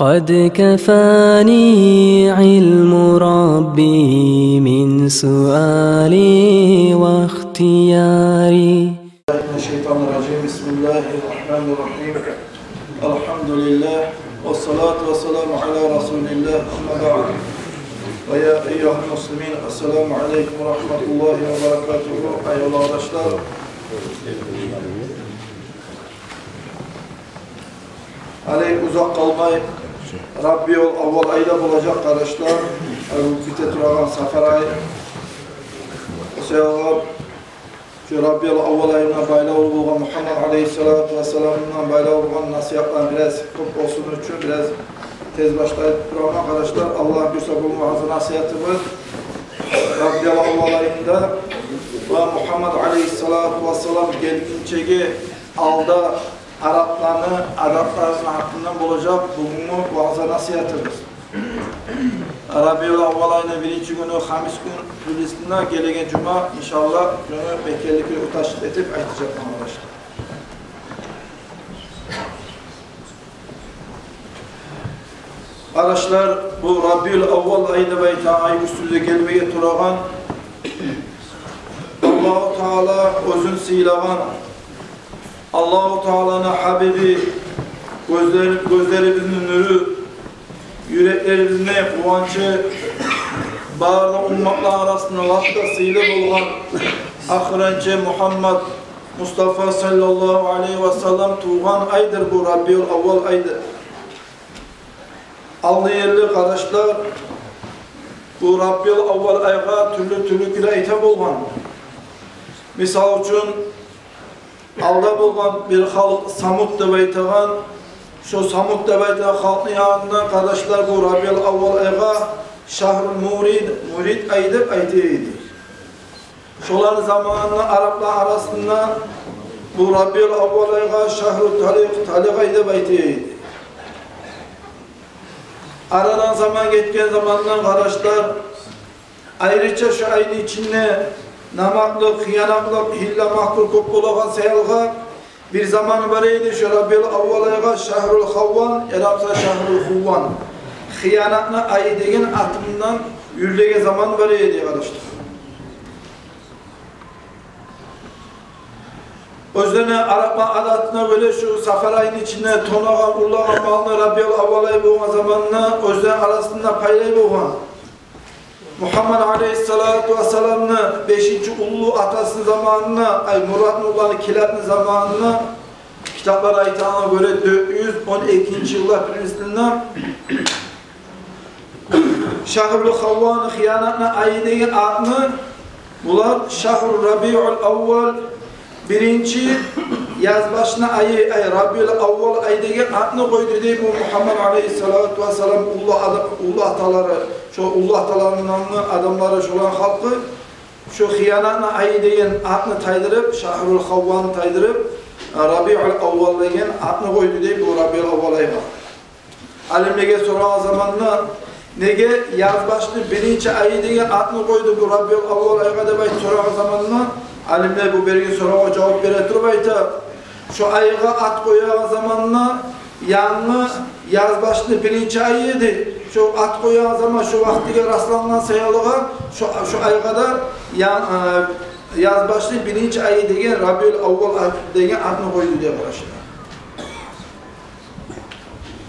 قد كفاني علم ربي من سؤالي واختياري. من الشيطان الرجيم. بسم الله الرحمن الرحيم. الحمد لله والصلاة والسلام على رسول الله. أما بعد. ويا أيها المسلمين السلام عليكم ورحمة الله وبركاته. أيها arkadaşlar. Uzak kalmayı Rabiul Avval ayda bulacak arkadaşlar. Bize turagan Safar ayı. O sebeple şu Rabiul Avval ayına bayla olgan Muhammed Aleyhisselatü Vesselam'dan bayla olgan nasihatlar biraz çok olsun için biraz tez başlayıp duran arkadaşlar. Allah bir sabır muhazzı nasihatımız Rabiul Avval ayında ve Muhammed Aleyhisselatü Vesselam gelginçeki alda Araplarını, adaplarının hakkından bulacak bugünü vaazı nasihatımız. Rabiul Avval ayının birinci günü, Hamis gün Hülistin'e gelegen Cuma inşallah günü bekerlikle utaşıt edip aytacak arkadaşlar. Arkadaşlar bu Rabiul Avval ayında ve ay üstünde gelmeye turagan Allah-u Teala özün silagan Allah-u Teala'nın Habibi, gözlerimizin nuru, yüreklerimizin kuvancı, bağırlı ummatlar arasında vasıtasıyla bulgan ahirenci Muhammed Mustafa sallallahu aleyhi ve sellem tuğan aydır bu Rabiul Avval aydır. Allı yerli kardeşler, bu Rabiul Avval ayga türlü güle hitap olgan. Misal için, alda bulgan bir halk Samud deb aytgan, şu Samud deb aytgan halkın yanında kardeşler bu Rabiul Avval ayga Şahrul Murid ayı deb aytıydı. Şoların zamanında Araplar arasında bu Rabiul Avval ayga Şahrul Taliq ayı deb aytıydı. Aradan zaman geçken zamandan kardeşler ayrıca şu ayın içinde namaklık, hıyanaklık, hille mahkur kopulagan sayılga bir zaman var idi şu Rabiul Avval ayga Şahrul Havvan, Arapça Şahrul Huvvan. Hıyanaklı ayı degen atımından yürlege zaman var idi arkadaşlar. Özlerine Arap'a adatına göre şu Safar ayının içinde tonagan, ullagan malını Rabiul Avval ayı boğan zamanına özlerin arasında paylayı boğan. Muhammed Aleyhisselatü Vesselam'ın 5. Ullu atasının zamanına, Murat Nullah'ın kilatının zamanına kitaplar ayetine göre 412. yıllar birincisinden Şahrul Havvan'ın hıyanatına ayetinin adını bunlar Şahrul Rabiul Avval birinci yazbaşına ayı Rabiul Avval ayetinin adını koydu diye bu Muhammed Aleyhisselatü Vesselam ulu ataları şu ulu atalarının adamları şu olan halkı şu hıyanatına ayı degen adını taydırıp Şahrul Havvan'ı taydırıp Rabiul Avval degen adını koydu diye bu Rabiul Avval ayı var. Alimlege soran zamanla nege yazbaşlı birinci ayı degen adını koydu bu Rabiul Avval ayıga deb soran zamanla alimler bu bergen soruğa cevap vere turib ayta şu ayıga at koyan zamanla yanı yazbaşlı birinci ayı idi. Şu at koyan zaman şu vaktiga rastlanan sayalığa şu ayıga da yazbaşlı birinci ayı degen Rabiul Avval degen adını koydu diye arkadaşlar.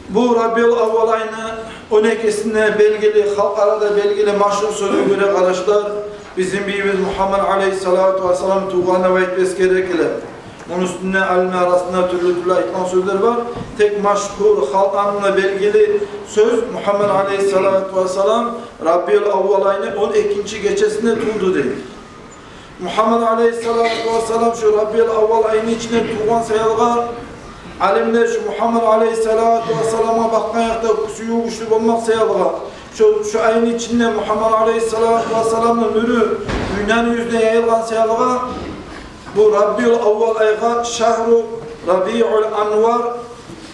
Bu Rabiul Avval ayını 12'sinde belgili, halk arada belgili maşhur sözü göre arkadaşlar bizim birimiz Muhammed Aleyhisselatü Vesselam tuğanına ve etmesi gerekli. Onun üstünde alimler arasında türlü ayıtlan sözler var. Tek maşhur halk anına belgili söz Muhammed Aleyhisselatü Vesselam Rabiul Avval ayını 12. gecesinde tuğdu değil. Muhammed Aleyhisselatü Vesselam şu Rabiul Avval ayının içine tuğan sayılga alimler şu Muhammed Aleyhisselatü Vesselam'a bakkan yakta suyu güçlü olmak sayılga şu ayın içinde Muhammed Aleyhisselatü Vesselam'ın nuru dünyanın yüzüne yayılgan sayılga bu Rabiul Avval ayga Şahru Rabiul Anvar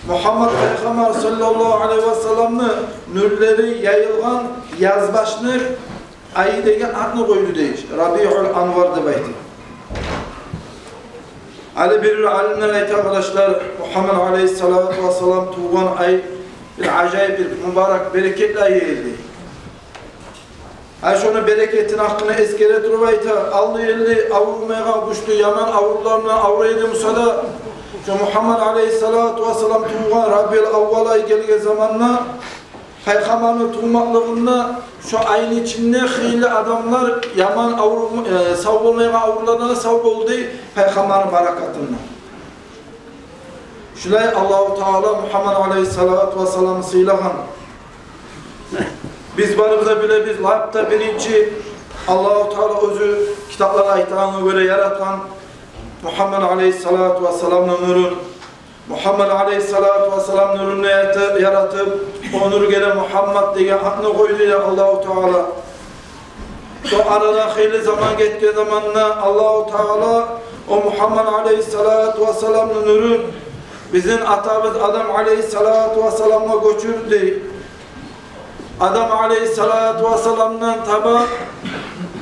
Muhammed Peygamber sallallahu aleyhi ve sellem'in nurları yayılgan yazbaşlı ayı degen adını koydu deyir. Rabiul Anvar deb aytı. Ali bir alimler aytı arkadaşlar Muhammed Aleyhisselatü Vesselam tuğan ay bir acayip bir mübarek bereketli ayı geldi. Şunu bereketin hakkını eskere durmayta aldı yerli avurmaya kuştu yaman avurlarına avraydı Musa'da şu Muhammed Aleyhissalatu Vesselam tuğan Rabbil Avval'a gelge zamanla Peygamber'in tuğmaklığında şu ayın içinde hıyli adamlar yaman savrulmaya avrularına savruldu Peygamber'in barakatından. Şulay Allah-u Teala Muhammed Aleyhissalatu Vesselam sıylahan biz varımıza bile biz layıkta birinci Allah-u Teala özü kitaplara aytağını böyle yaratan Muhammed Aleyhissalatu Vesselam'ın nurun Muhammed Aleyhissalatu Vesselam nurunu yaratıp o nuru gelen Muhammed diye adını koydu ya Allah-u Teala. O aradan hayli zaman geçtiği zamanla Allah-u Teala o Muhammed Aleyhissalatu Vesselam'ın nurun bizim atamız Adam Aleyhissalatu Vesselam'a göçürdü. Adam Aleyhissalatu Vesselam'dan tabi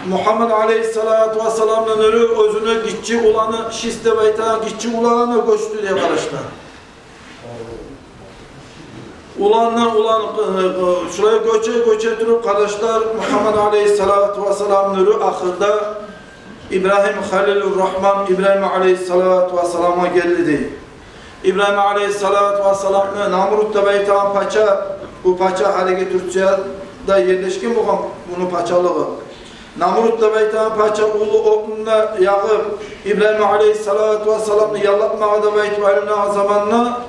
Muhammed Aleyhissalatu Vesselam'ın nuru özünü gitçi olanı şiste baytan gitçi olanı göçtü diye arkadaşlar. Ulan şuraya göçe durup kardeşler Muhammed Aleyhissalatu Vesselam nuru ahırda İbrahim Halilur Rahman İbrahim Aleyhissalatu Vesselam'a geldi. İbrahim Aleyhissalatu Vesselam'ın Namrut'ta baytan paça bu paça hareket Türkçe'de yerleşkin bunun paçalığı. Namrut'ta baytan paça ulu oğlunda yağıp İbrahim Aleyhissalatu Vesselam'ı yalatmağa da baytan zamanla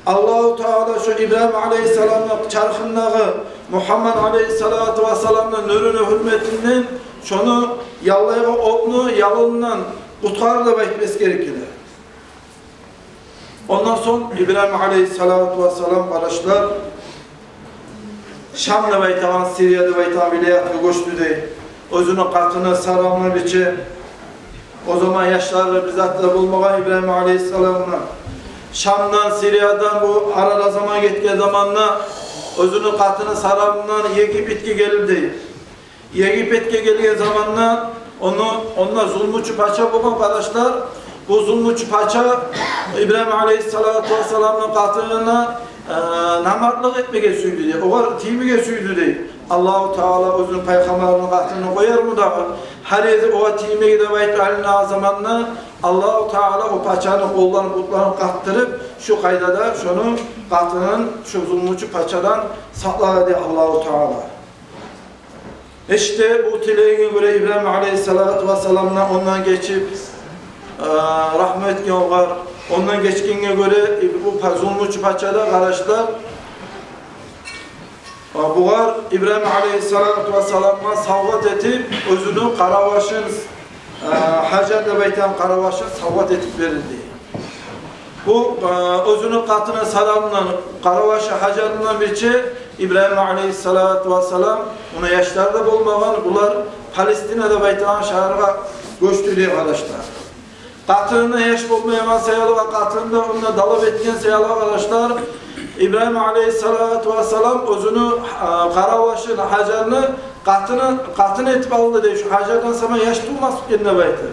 Allah-u Teala şu İbrahim Aleyhisselam'ın çarkınlığı Muhammed Aleyhissalatu Vesselam'ın nurunu hürmetinden şunu yallayağı oğlunu yalından kutkarı da baytmesi gerekir. Ondan sonra İbrahim Aleyhissalatu Vesselam kardeşler Şam'da baytavan, Suriye'de baytavan vilayetine koştu değil. Özünün katını saramlı biçi o zaman yaşlarla bizzatla bulmağa İbrahim Aleyhisselam'la Şam'dan, Suriye'den bu arada zaman geçtiği zamanla özünün katını saramından yeki bitki gelirdi. Yeki bitki geldiği zamanla onunla zulmüçü paça bulan kardeşler bu zulmüçü paça İbrahim Aleyhissalatu Vesselam'ın katına namartlık etmeye süydü diye. O kadar timige süydü diye. Allah-u Teala özünün peygamberinin katını koyar mı da her yerde o timige de bayt haline zamanla Allah-u Teala o paçanın kollarını kutlarını kattırıp şu kaydada şunu katının şu zulmüçü paçadan sakladı diye Allah-u Teala. İşte bu dileğine göre İbrahim Aleyhissalatu Vesselam'la ondan geçip rahmet yolgar ondan geçtiğine göre bu zulmüçü paçada kardeşler buğar İbrahim Aleyhissalatu Vesselam'a savvat edip özünü Karavaş'ın Hacer'de baytan Karavaş'ın savvat edip verildi. Bu özünü katına salamla Karavaş'ı Hacer'den birçi İbrahim Aleyhissalatu Vesselam ona yaşlarda bulmadan bunlar Palestina'da baytan şehirga göçtü diye kardeşler. Katırında yaş bulmayan seyalığa katırında onunla dalıp etken seyalığa arkadaşlar İbrahim Aleyhissalatu Vesselam özünü Karavaş'ın Hacer'ını katını etip aldı diye şu Hacer'dan sonra yaş bulmaz kendine baytı.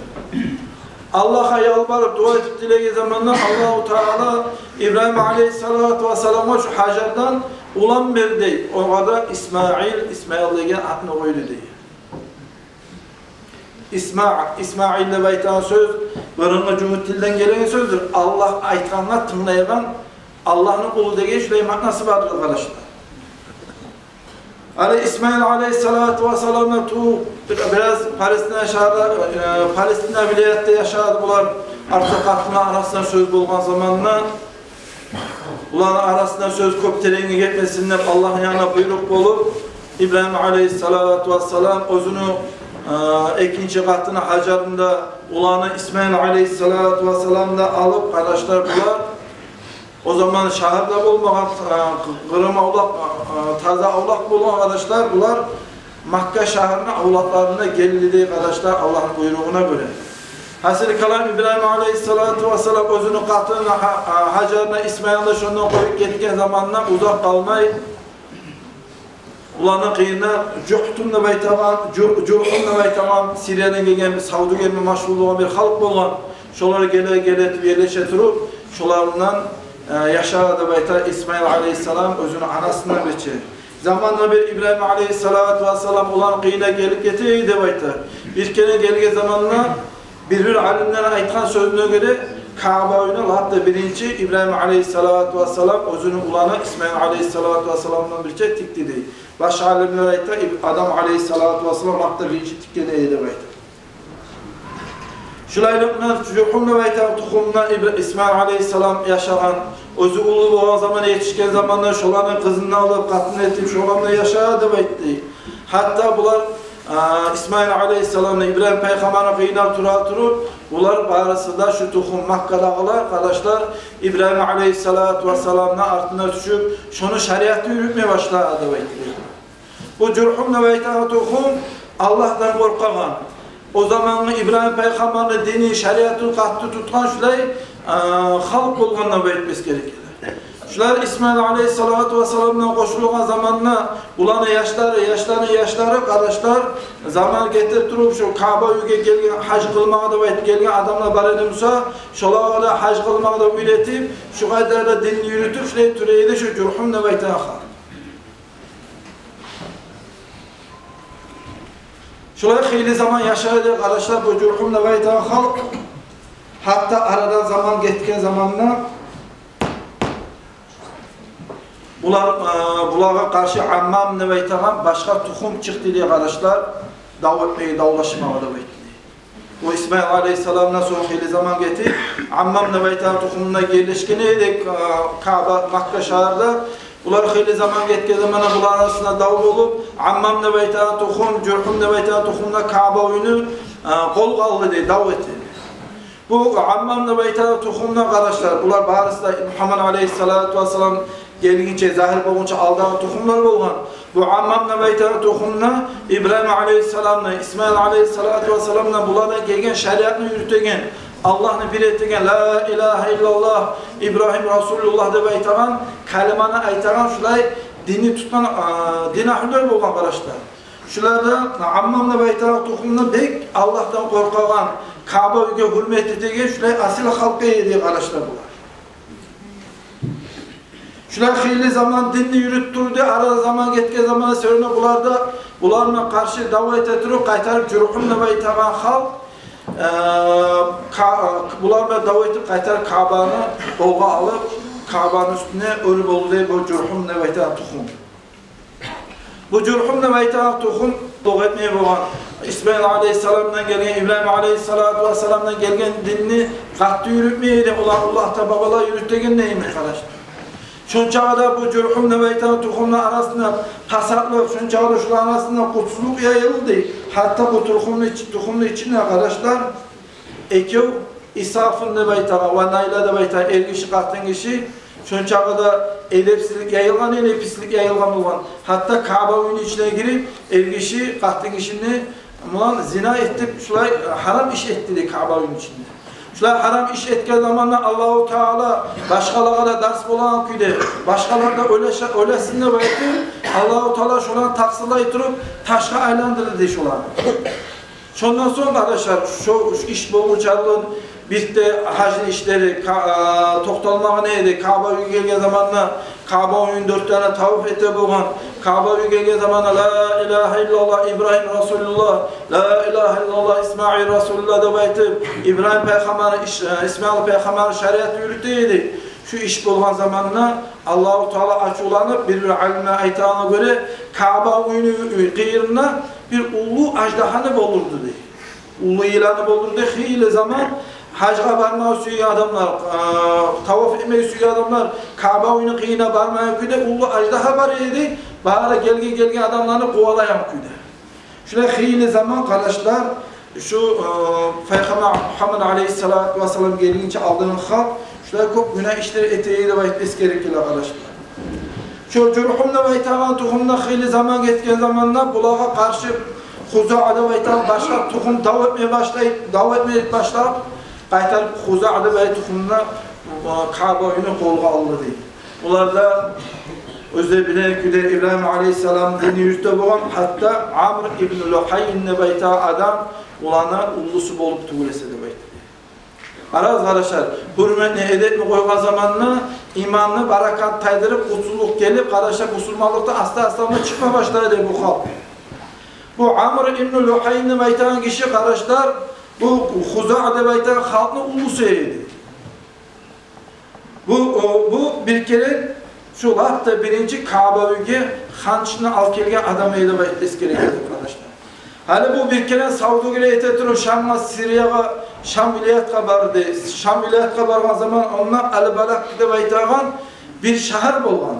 Allah'a yalvarıp dua edip dileği zamanla Allah-u Teala İbrahim Aleyhissalatu Vesselam'a şu Hacer'dan ulan verdi. Orada İsmail diye adını koydu diye. İsmail'le baytan söz, Bırınlı Cumhurtil'den gelen sözdür. Allah aytkanlar tınlayan Allah'ın kulu diye şuraya maknası vardır arkadaşlar. İsmail Aleyhissalatu Vesselam'la biraz Palestina vilayette yaşadılar. Artık aklına arasında söz bulgan zamanla ulan arasında söz köptereğine gitmesinler Allah'ın yanına buyruk olup İbrahim Aleyhissalatu Vesselam özünü ikinci katını Hacer'ında ulanı İsmail Aleyhissalatu Vesselam'da alıp kardeşler bular. O zaman şehirde bulmayan Kırım'a taze avlak bulan arkadaşlar bular Makka şehrine avlaklarına geldi arkadaşlar Allah'ın buyruğuna göre. Hasili kalan İbrahim Aleyhissalatu Vesselam özünü katını Hacer'ine İsmail'de şundan koyup gitken zamanla uzak kalmayı ulanın kıyına Cürhun'la baytamam Suriye'den gelgen, Saudi gelme maşhur olan bir halk olan şoları gele yerleşe durup şolarından yaşadı bayta İsmail aleyhisselam özünü anasından beçi. Zamanla bir İbrahim aleyhissalatu vesselam olan kıyına gelip getirdi bayta. Bir kere gelge zamanla bir alimlere aytkan sözüne göre Kaaba oyunu hatta birinci İbrahim aleyhissalatu vesselam özünü ulanı İsmail aleyhissalatu vesselam'dan bir şey tikti değil. Başka alimlere aytta Adam aleyhissalatu vesselam hatta birinci tikkene eyle bayta. Şulaylıkla Cürhum'la bayta tukumla İsmail aleyhisselam yaşayan özü ulu olan zaman yetişken zamanlar şolanın kızını alıp katını etip şolanla yaşadı baytti. Hatta bunlar İsmail aleyhisselam'la İbrahim peygamber'e kıyına turup bunlar barasında şu tukum Makka'dakiler arkadaşlar İbrahim aleyhissalatu vesselam'la ardına düşüp şunu şeriatı yürütmeye başladı baytti. Bu Cürhum'la bayta tukum Allah'tan korkan o zamanı İbrahim peygamber'in dini şeriatı katı tutan şulay halk olgandan baytmesi gerekir. Şular İsmail aleyhissalatu vesselam'dan koşuluğun zamanla bulanı yaşları kardeşler zaman getirtirip şu Kaaba üye gelgen hac kılmağa da gelgen adamla bar edimse şolağa da hac kılmağa da üretip şu kadar da dinini yürütüp şuraya türeydi şu Cürhum'la baytana kal. Şöyle hayli zaman yaşadı kardeşler bu Cürhum'la baytana halk hatta aradan zaman geçken zamanla Bulağa karşı Ammam Neveyta'dan başka tukum çıktı diye kardeşler davlaşmaya da bekliyor. O İsmail Aleyhisselam'dan sonra hayli zaman getirip Ammam Neveyta'nın tukumuna yerleşkeneydi Kaaba Makka şehirde. Bunlar hayli zaman geçken zamana bunlar arasında davul olup Ammam Neveyta'nın tukum, Cürhum Neveyta'nın tukumuna Kaaba oyunu kol kaldı diye dav etti. Bu Ammam Neveyta'nın tukumuna kardeşler bunlar barısında Muhammed Aleyhisselatü Vesselam gelince zahir olunca aldığın tohumlar olgan. Bu Ammam Neveyta'nın tohumuna İbrahim Aleyhisselam'la, İsmail Aleyhisselatü Vesselam'la bunlardan gelgen şeriatını yürütegen, Allah'ını bir ettigen, La ilahe illallah, İbrahim Resulullah de baytagan, kalimanı aytagan şulay dini tutan, din ahliler olgan kardeşler. Şularda Ammam Neveyta'nın tohumuna bek Allah'tan korkagan, Kaaba üge hürmet ettigen şulay asil halka yediği kardeşler bular. Şular hayli zaman dinini yürüttürdü, arada zaman geçken zamana sonra bularla karşı davet ettirip kaytarıp Cürhum'la baytagan halk bularla davet edip kaytarıp Kaaba'nı kolga alıp Kaaba'nın üstüne ölüp oldu diye bu Cürhum'la baytagan tukum. Bu Cürhum'la baytagan tukum doğu etmeye boğan İsmail Aleyhisselam'dan gelgen, İbrahim Aleyhisselatü Vesselam'dan gelgen dinini katlı yürütmeyeydi. Allah'ta babala yürüttegen neymiş arkadaşlar? Şunçağı da bu Cürhum Neveyta'nın tukumla arasında tasarruf, şunçağı da şunun arasında kutsuzluk yayıldı. Hatta bu tukumlu içinde arkadaşlar Ekev İsaf'ın Neveyta'na ve Nail'a Neveyta'na ergişi kattın kişi şunçağı da edepsizlik yayılgan, pislik yayılgan olan. Hatta Kaaba oyunu içine girip ergişi kattın kişini zina ettip şulay haram iş etti Kaaba oyunu içinde. Şular haram iş etken zamanla Allah-u Teala başkalarına da ders bulan küyde, başkaları da öylesinde bayıtır, Allah-u Teala şulan taksırla yitırıp taşka aylandırdı şulan. Şundan sonra arkadaşlar şu iş boğucalığın bir de hacı işleri toktalmağı neydi? Kaaba gelgen zamanla Kaaba oyun 4 tane tavaf ete boğan, Kaaba gelgen zamanla La ilahe illallah İbrahim Resulullah, La ilahe illallah İsmail Resulullah da baytıp İbrahim Peygamber, İsmail Peygamber şeriatı yürüttüydü. Şu iş bulgan zamanla Allah-u Teala açılanıp bir alime aytağına göre Kaaba oyunu kıyırına bir ulu ajdahanı bolurdu diye. Ulu ilanı bolurdu hile zaman hacga barmağı suyu adamlar, tavaf etmeyi suyu adamlar, Kaaba oyunu kıyına barmağı küde ulu ajdaha var idi, bahara gelge adamlarını kovalayan küde. Şöyle hile zaman kardeşler, şu Peygamber Muhammed Aleyhisselatü Vesselam gelince aldığın halk, şöyle çok günah işleri eteği de baytmesi gerekir arkadaşlar. Şu Cürhum'la baytagan tuhumda hile zaman geçken zamanla bulağa karşı Huza'da baytagan başka tuhum davet etmeye başlayıp qaytarıp Huza'da baytagan tuhumda Kaaba oyunu kolga aldı deyip. Bunlar da özde bilen küde İbrahim Aleyhisselam dini yürütte boğan hatta Amr ibn Luhay'ın baytagan adam olana ulusu bolup tuğulese de baytagan. Araz kardeşler, hürmetine edep mi koygan zamanla imanını barakat taydırıp usulluk gelip kardeşler musulmanlıkta asla çıkma başladı bu halk. Bu Amr ibn Luhay'ın baytan kişi kardeşler bu Huza'da baytan halkın ulusuydu. Bu bir kere şu hatta birinci Kabe'ye hançını al kelgen adam eydi baytles gerek kardeşler. Hali bu bir kere Saudi'ye eteturu Şam'a, Suriye'ye, Şam vilayetine bardı. Şam vilayetine bargan zaman onlar Al-Balak de baytagan bir şehir bolgan.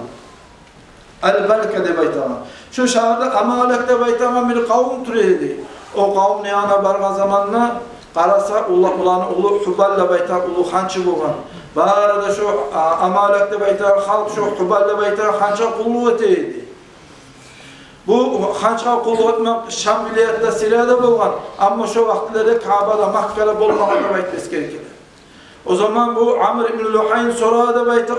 Al-Balak de baytagan. Şu şehirde Amalek de baytagan bir kavim türeydi. O kavim ne yana bargan zamanla qarasa ulanı ulu Huballa baytagan ulu hançı bolgan. Barada şu Amalek de baytagan halk şu Huballa baytagan hança kulluğu eteydi. Bu hançaga qul etmek Şam vilayetinde Siriyada bolgan. Ama şu vakitlerde Kabe'de, Makke'de bolmağını baytles gerek. O zaman bu Amr ibn Luhayn sorada baytar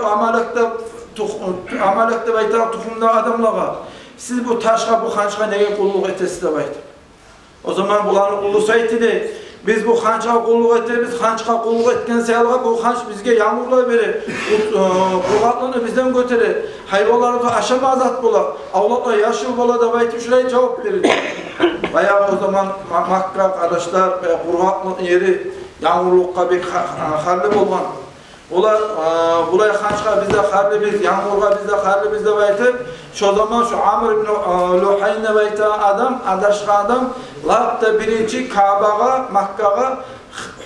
Amalek'te baytar tuxumda adamlara. Siz bu taşga bu hançaga nege kulluk etesiz de baytar. O zaman bularni ulusaytidi. Biz bu hançaga kulluk etemiz, hançaga kulluk etken sayalga bu hanç bizge yağmurlar verir. Kurgatlarını bizden götürür. Hayvanları da aşama azat bola. Avlatlar yaşıl bola da baytı şuraya cevap verir. Bayağı o zaman Makka kardeşler kurgatlı yeri yağmurlukka bir harli bolgan. Olar bulay hançaga bizde harli biz, yağmurga bizde harli bizde baytı. Şu zaman şu Amr ibn Luhayn'e baytı adam, adaşka adam labda birinci Kabe'ga, Makka'ga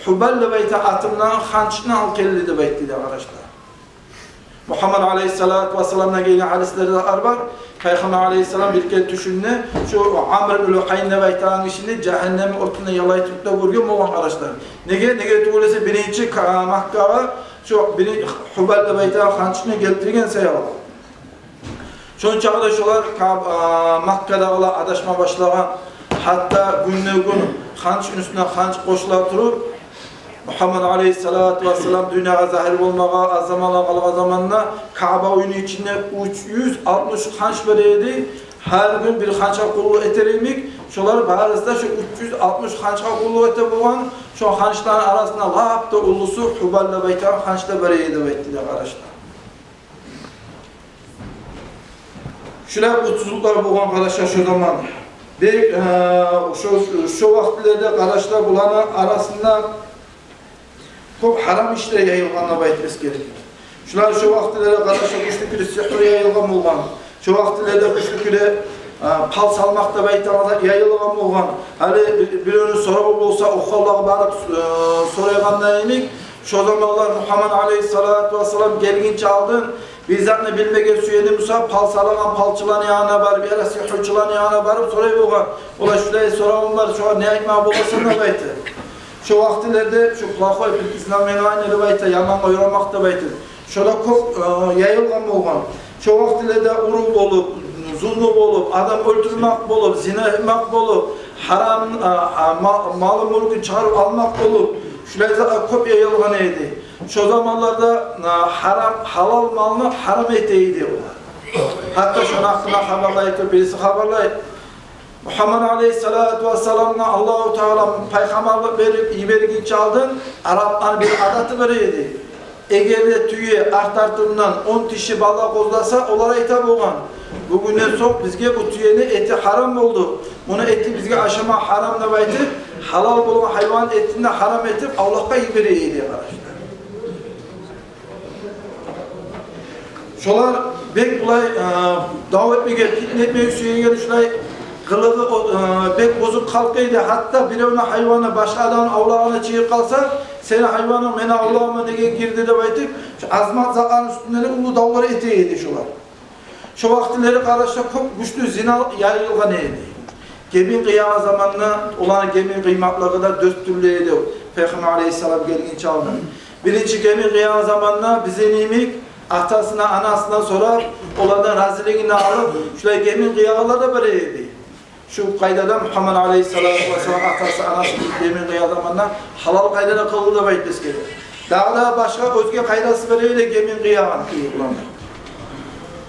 Hubal'le baytı atımdan hançını al kelli de baytı de arkadaşlar. Muhammed Aleyhisselatü Vesselam'la gelen hadisleri de var. Peygamber Aleyhisselam bir kez düşündü. Şu Amr ibn Luhayn'e baytağın işini cehennemin ortasında yalaytıp da vurgun olan arkadaşlar. Nege tuğlesi birinci Makka'ga şu birinci Hubal'le baytağın hançını getirgen sayalım. Şunca arkadaşlar Makka'da adaşma başlayan hatta günlük gün hançın üstüne hanç koşular durup Muhammed Aleyhisselatü Vesselam dünyaya zahir olmağa az zamanla kalga zamanla Kabe oyunu içinde 360 hanç vereydi. Her gün bir hança kulluğu eterilmek. Şolar bazıda şu 360 hança kulluğu ete bulan şu hançların arasında lap da ulusu Hubal'la baytan hançta vereydi vettiler arkadaşlar. Şöyle uçsuzluklar bulan arkadaşlar şu zaman. Şu vakitlerde arkadaşlar bulanın arasında çok haram işler yayılganına baytles gerekir. Şular şu vakitlerde arkadaşlar güçlü küre sihri yayılgan olgan. Şu vakitlerde güçlü küre pal salmakta baytağında yayılgan olgan. Hali bir önü soru olsa okullara barıp soruyandan emek. Şu zamanlar Muhammed Aleyhisselatü Vesselam gelgince aldın. Bizzatını bilmegen süyedi Musa pal salagan palçılan yanına barıp ya sihirçılan yanına barıp soruyu olgan. Ola şuraya soranlar şu ne aytma bolasın da baytı. Şu vakitlerde şu kulaklar İslam menvaini baytı yaman koyramak da baytı. Şöyle çok yayılgan olgan. Şu vakitlerde urul olup, zulmü olup, adam öldürmek olup, zina etmek olup, haram malı mülkü çıkarıp almak olup, şurada çok yayılgan eydi. Şu zamanlarda halal malını haram eteydi onlar. Hatta şunu aklına haberlayıp, birisi haberlayıp, Muhammed Aleyhisselatü Vesselam'la Allah-u Teala peygamberlik verip ibergin çaldın, Arap'tan bir adatı veriydi. Eğer tüye artartından 10 kişi balla kozlasa onlara hitap olgan. Bugünden sonra bizge bu tüyenin eti haram oldu. Bunu eti bizge aşama haram da baytip, halal olan hayvan etini haram etip Allah'a iberiydi arkadaşlar. Şolar bek bulay davet mi gel, fitne etmeye süye gel şulay kılığı bek bozuk kalkıydı. Hatta birevine hayvanı başka adamın avlağına çiğir kalsa senin hayvanın mene avlağıma nege girdi de baytık. Azmat zakanın üstünden ulu dağları eteydi şolar. Şu vaktileri kardeşler çok güçlü zina yayılgan eydi. Gemin kıyama zamanına olan gemin kıymakla kadar döstürlüydü. Peygamber Aleyhisselam gelgin çaldı. Birinci gemin kıyama zamanına bize nimik atasına, anasına sorar, onlardan raziliğini alıp, şöyle gemin kıyamalar da böyleydi. Şu kaydada Muhammed Aleyhisselatü Vesselam atası, anası gemin kıyama zamanına halal kaydada kıldı da baytles gelir. Daha da başka özge kaydası böyleydi gemin kıyama kıyıklanır.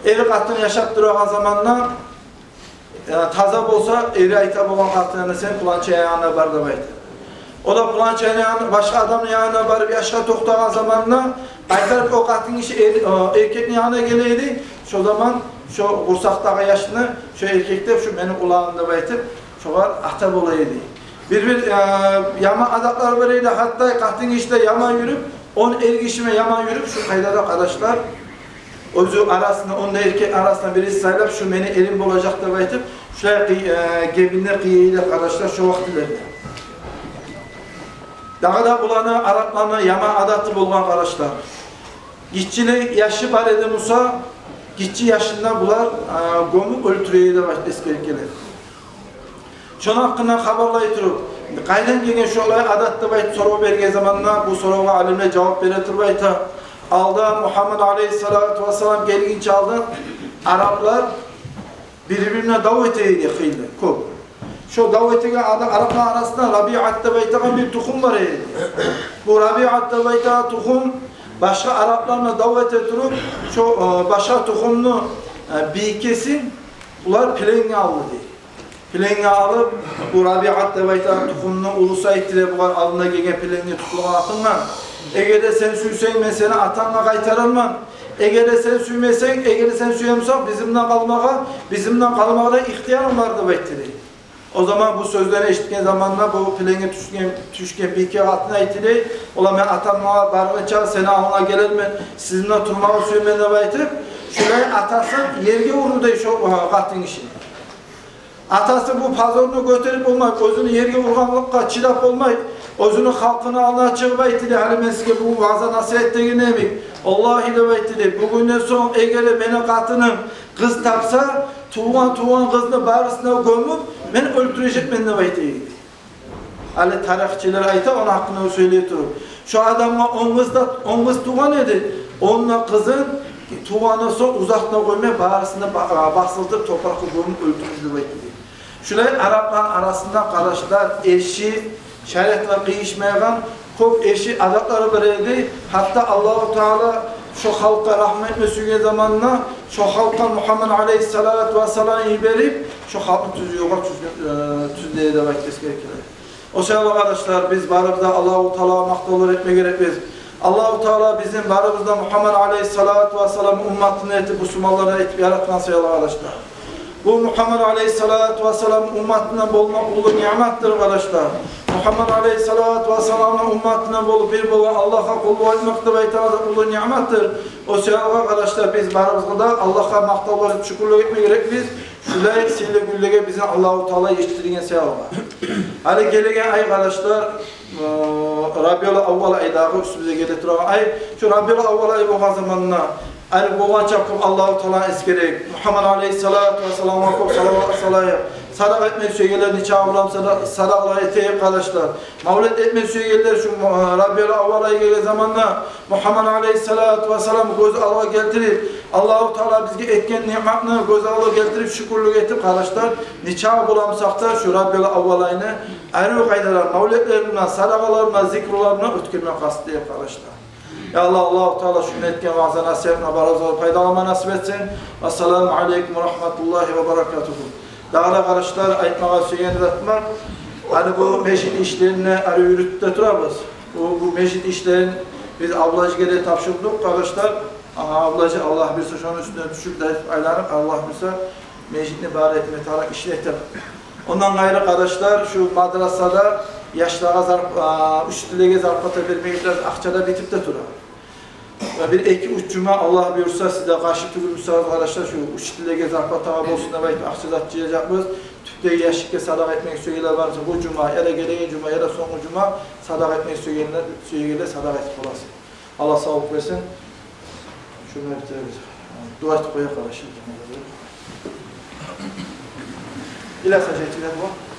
Eri katını yaşattırılan zamanla taza olsa eri ayta olan katını sen kulança yanına bar da baytı. O da kulança yanına, başka adamın yanına barıp yaşa toktagan zamanla Aytarıp o katın işi erkeğin yanına geleydi. Şu zaman şu kursaktaki yaşını şu erkekler şu benim kulağımda baytıp şolar ata olaydı. Bir yama adaklar vereydi, hatta katın işte yama yürüp, on ergişime yama yürüp şu kaydada arkadaşlar, özü arasında, onunla erkek arasında birisi sayılıp şu beni elim olacak da baytıp, şuraya gebinler kıyıyla arkadaşlar şu vaktilerde. Daha da bulanı, Araplarına yama adatı bulgan arkadaşlar. Gitçili yaşı var edi Musa, gitçi yaşında bular gomu öldürüyor da başta eskerkeler. Şunun hakkında haberlayı turup, qaydan kelgen şu olay adatda bayt soru bergen zamanla bu soruğa alimler cevap bere turbayta. Alda Muhammed Aleyhissalatu vesselam gelgince aldı. Araplar birbirine davet eydi kıydı. Kop. Şu davetine Araplar arasında Rabi'atta baytagan bir tukum var eydi. Bu Rabi'atta baytagan tukum başka Araplarla davet ettirip şu başka tukumunu bir kesin bunlar plenge aldı diye. Plenge alıp bu Rabi'atta baytagan tukumunu ulusa ettiler bular alına gelgen plenge tutulgan atınlar. Eğer de sen süysen ben seni atanla kaytarılmam. Eğer de sen süymesen, eğer de sen süyemsen bizimden kalmağa da ihtiyarım vardı baytiri. O zaman bu sözleri eşitken zamanla bu plenge düşken bir iki atına itili. Ola ben atanma bargıça seni alına gelir sizinle turmağı süymene baytırıp şuraya atası yerge vurdu da şu katın işini. Atası bu pazarını götürüp olmayıp, özünü yerge vurganlıkla çilap olmayıp, özünü halkına alına çıkmayıp, hani ben size bu vaza nasihette ginemeyim. Allahi de baytili, bugünden son eğer beni katının kız tapsa, tuğan kızını barısına gömüp, ben öldürecek beni de baytili. Ali tarihçiler ayta, onun hakkında söyleyip durur. Şu adamla on kız tuğan edi, onunla kızın tuğanı son uzakına koymaya barısına basıldıp toprakı gömüp öldürücü baytili. Şöyle Araplar arasında kardeşler eşi şeriatla kıyışmayan çok eşi adakları verildi. Hatta Allah-u Teala şu halka rahmet mesüge zamanla şu halka Muhammed Aleyhisselatü Vesselam'ı verip şu halkı tüzleye de bakacağız gerekirler. O sebeple kardeşler biz barımızda Allah-u Teala maktalar etme gerekmez. Allah-u Teala bizim barımızda Muhammed Aleyhisselatü Vesselam'ın ummatını etip Müslümanlara etip yaratman sayılı arkadaşlar. Bu Muhammed Aleyhisselatü Vesselam ummatına bulmak ulu nimettir arkadaşlar. Muhammed Aleyhisselatü Vesselam'ın ummatına bulup bir bulu Allah'a kul olmakta ve itaat ulu nimettir. O sebeple arkadaşlar biz baramızda Allah'a maktal olup şükürlük etme gerek biz. Şulay sihirli güllege bize Allah-u Teala yetiştirgen sevabı. Hani gelegen ay arkadaşlar Rabiul Avval aydağı üstümüze gelip duran ay şu Rabiul Avval ayı olan zamanına Ali boğan çapkım Allah-u Teala eskerek Muhammed Aleyhisselatü Vesselam'a salavat sadak etmek söyleyenler çağırılam sadakla eteyip arkadaşlar. Mavlid etmek söyleyenler şu Rabiul Avval ayı gelen zamanla Muhammed Aleyhisselatü Vesselam göz alığa getirip Allah-u Teala bizge etken nimetini göz alığa getirip şükürlük etip arkadaşlar niçağı bulamsak da şu Rabiul Avval ayını ayrı kaydalar mavlidlerinden sadakalarına zikrularına ötkürme kastı arkadaşlar. Ya Allah, Allah-u Teala şunu etken vaazı nasihatına barazı paydalanma nasip etsin. Esselamu Aleyküm ve Rahmetullahi ve Berekatuhu. Dağla arkadaşlar aytmağa söyleyenler etmek. Hani bu meşit işlerini yürüttü turabız. Bu meşit işlerin biz ablacı geri tapşırdık arkadaşlar. Ablacı Allah bilse şunun üstüne düşüp de aylanıp Allah bilse meşitini bari etme tarak işletir. Ondan gayrı arkadaşlar şu madrasada yaşlara 3 dilege zarfata vermeyipler akçada bitip de durar. Bir iki üç cuma Allah buyursa size karşı tükürmüşsünüz arkadaşlar şu 3 dilege zarfata olsun da bayıp akçada çiyecekmiz. Tüpte yaşıkka sadak etmek söyleyenler varsa bu cuma ya da gelegen cuma ya da son cuma sadak etmek söyleyenler sadak etip olasın. Allah sağlık versin. Şunları bitirebiliriz. Dua etip koyak arkadaşlar. İlaç acayetiler bu.